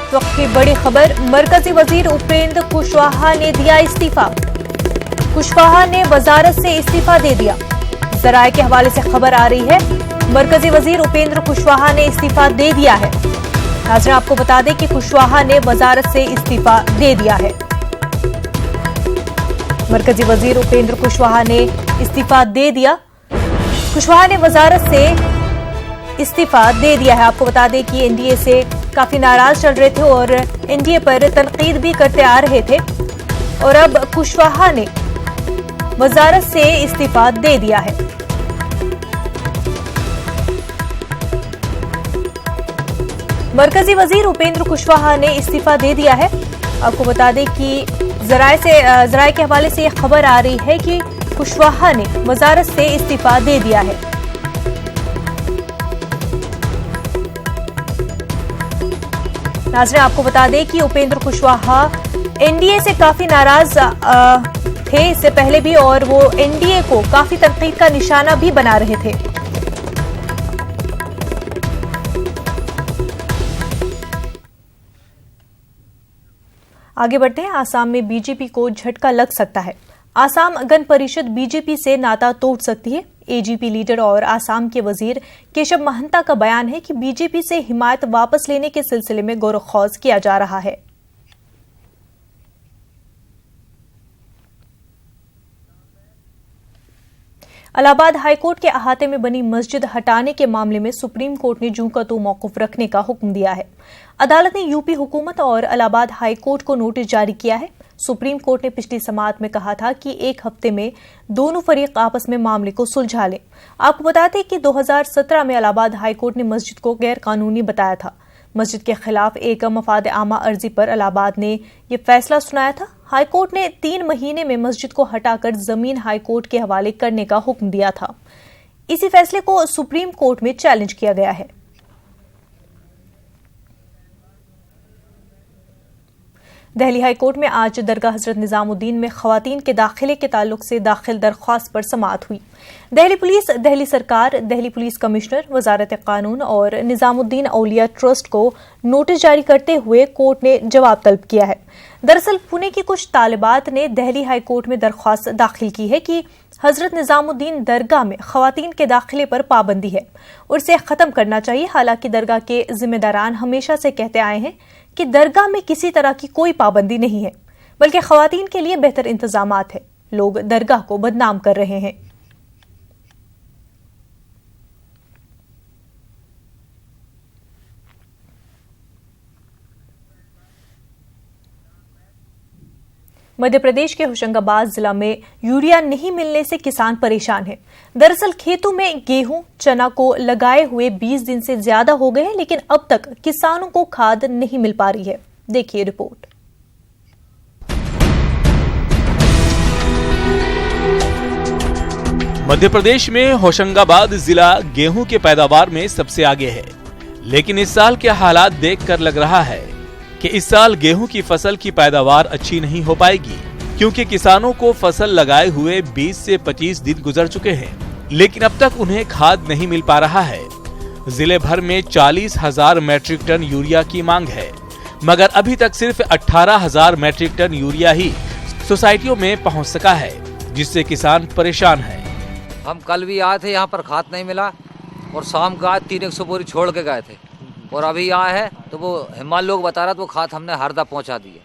इस वक्त की बड़ी खबर, मरकजी वजीर उपेंद्र कुशवाहा ने दिया इस्तीफा। कुशवाहा ने वजारत से इस्तीफा दे दिया। जराये के हवाले से खबर आ रही है, मरकजी वजीर उपेंद्र कुशवाहा ने इस्तीफा दे दिया है। नाज़रीन, आपको बता दें कि कुशवाहा ने वजारत से इस्तीफा दे दिया है। मरकजी वजीर उपेंद्र कुशवाहा ने इस्तीफा दे दिया। कुशवाहा ने वजारत से इस्तीफा दे दिया है। आपको बता दें कि एनडीए से काफी नाराज चल रहे थे और एनडीए पर तनकीद भी करते आ रहे थे और अब कुशवाहा ने वजारत से इस्तीफा दे दिया है। मरकजी वजीर उपेंद्र कुशवाहा ने इस्तीफा दे दिया है। आपको बता दें कि जराये के हवाले से यह खबर आ रही है कि कुशवाहा ने वजारत से इस्तीफा दे दिया है। नाज़रीन, आपको बता दें कि उपेंद्र कुशवाहा एनडीए से काफी नाराज थे इससे पहले भी और वो एनडीए को काफी तनकीद का निशाना भी बना रहे थे। आगे बढ़ते हैं। आसाम में बीजेपी को झटका लग सकता है। आसाम गण परिषद बीजेपी से नाता तोड़ सकती है। एजीपी लीडर और आसाम के वजीर केशव महंता का बयान है कि बीजेपी से हिमायत वापस लेने के सिलसिले में गौर-व-खौज किया जा रहा है। इलाहाबाद हाईकोर्ट के अहाते में बनी मस्जिद हटाने के मामले में सुप्रीम कोर्ट ने जूं का तू मौकूफ रखने का हुक्म दिया है। अदालत ने यूपी हुकूमत और इलाहाबाद हाईकोर्ट को नोटिस जारी किया है। सुप्रीम कोर्ट ने पिछली समाअत में कहा था कि एक हफ्ते में दोनों फरीक आपस में मामले को सुलझा लें। आपको बताते कि 2017 में इलाहाबाद हाईकोर्ट ने मस्जिद को गैर कानूनी बताया था। मस्जिद के खिलाफ एक मफाद आमा अर्जी पर इलाहाबाद ने यह फैसला सुनाया था। हाईकोर्ट ने 3 महीने में मस्जिद को हटाकर जमीन हाईकोर्ट के हवाले करने का हुक्म दिया था। इसी फैसले को सुप्रीम कोर्ट में चैलेंज किया गया है। दिल्ली हाईकोर्ट में आज दरगाह हजरत निजामुद्दीन में खवातीन के दाखिले के ताल्लुक से दाखिल दरख्वास्त पर समाअत हुई। दिल्ली पुलिस, दिल्ली सरकार, दिल्ली पुलिस कमिश्नर, वजारत कानून और निजामुद्दीन औलिया ट्रस्ट को नोटिस जारी करते हुए कोर्ट ने जवाब तलब किया है। दरअसल पुणे की कुछ तालिबात ने दिल्ली हाईकोर्ट में दरख्वास्त दाखिल की है कि हजरत निजामुद्दीन दरगाह में खवातीन के दाखिले पर पाबंदी है और इसे खत्म करना चाहिए। हालांकि दरगाह के जिम्मेदारान हमेशा से कहते आए हैं कि दरगाह में किसी तरह की कोई पाबंदी नहीं है, बल्कि खवातीन के लिए बेहतर इंतजामात है। लोग दरगाह को बदनाम कर रहे हैं। मध्य प्रदेश के होशंगाबाद जिला में यूरिया नहीं मिलने से किसान परेशान हैं। दरअसल खेतों में गेहूं, चना को लगाए हुए 20 दिन से ज्यादा हो गए हैं, लेकिन अब तक किसानों को खाद नहीं मिल पा रही है। देखिए रिपोर्ट। मध्य प्रदेश में होशंगाबाद जिला गेहूं के पैदावार में सबसे आगे है, लेकिन इस साल के हालात देखकर लग रहा है कि इस साल गेहूं की फसल की पैदावार अच्छी नहीं हो पाएगी, क्योंकि किसानों को फसल लगाए हुए 20 से 25 दिन गुजर चुके हैं, लेकिन अब तक उन्हें खाद नहीं मिल पा रहा है। जिले भर में 40,000 मैट्रिक टन यूरिया की मांग है, मगर अभी तक सिर्फ 18,000 मैट्रिक टन यूरिया ही सोसाइटियों में पहुंच सका है, जिससे किसान परेशान है। हम कल भी आए थे, यहाँ पर खाद नहीं मिला और शाम को आज 300 बोरी छोड़ के गए थे और अभी आए है तो वो हिमाल लोग बता रहा तो वो खाद हमने हरदा पहुंचा दी है।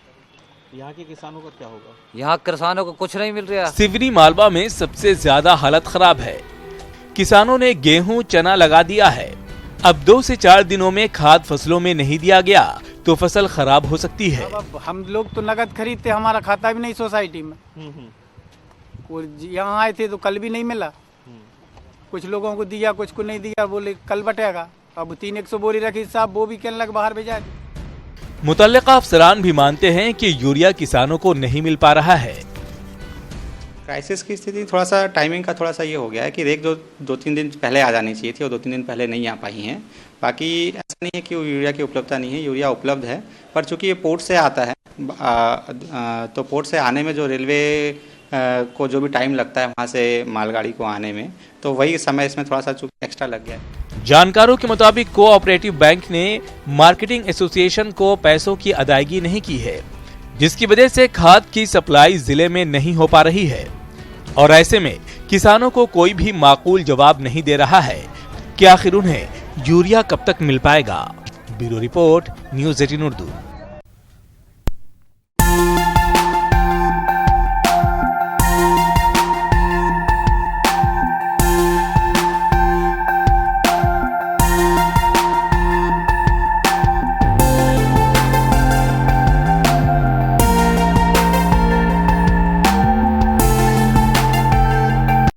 यहाँ के किसानों का क्या होगा? यहाँ किसानों को कुछ नहीं मिल रहा। सिवनी मालवा में सबसे ज्यादा हालत खराब है। किसानों ने गेहूं, चना लगा दिया है। अब 2 से 4 दिनों में खाद फसलों में नहीं दिया गया तो फसल खराब हो सकती है। अब हम लोग तो नगद खरीदते, हमारा खाता भी नहीं सोसाइटी में। और यहाँ आए थे तो कल भी नहीं मिला। कुछ लोगों को दिया, कुछ को नहीं दिया, बोले कल बटेगा। अब 300 बोरी रखी साहब, वो भी कहने लग बाहर भेजा। मुतल्लिका अफसरान भी मानते हैं कि यूरिया किसानों को नहीं मिल पा रहा है। क्राइसिस की स्थिति थोड़ा सा टाइमिंग का थोड़ा सा ये हो गया है कि एक 2-3 दिन पहले आ जानी चाहिए थी और 2-3 दिन पहले नहीं आ पाई हैं। बाकी ऐसा नहीं है कि यूरिया की उपलब्धता नहीं है, यूरिया उपलब्ध है, पर चूंकि ये पोर्ट से आता है तो पोर्ट से आने में जो रेलवे को जो भी टाइम लगता है वहाँ से मालगाड़ी को आने में, तो वही समय इसमें थोड़ा सा एक्स्ट्रा लग गया है। जानकारों के मुताबिक कोऑपरेटिव बैंक ने मार्केटिंग एसोसिएशन को पैसों की अदायगी नहीं की है, जिसकी वजह से खाद की सप्लाई जिले में नहीं हो पा रही है और ऐसे में किसानों को कोई भी माकूल जवाब नहीं दे रहा है कि आखिर उन्हें यूरिया कब तक मिल पाएगा। Bureau report, news 18 Urdu.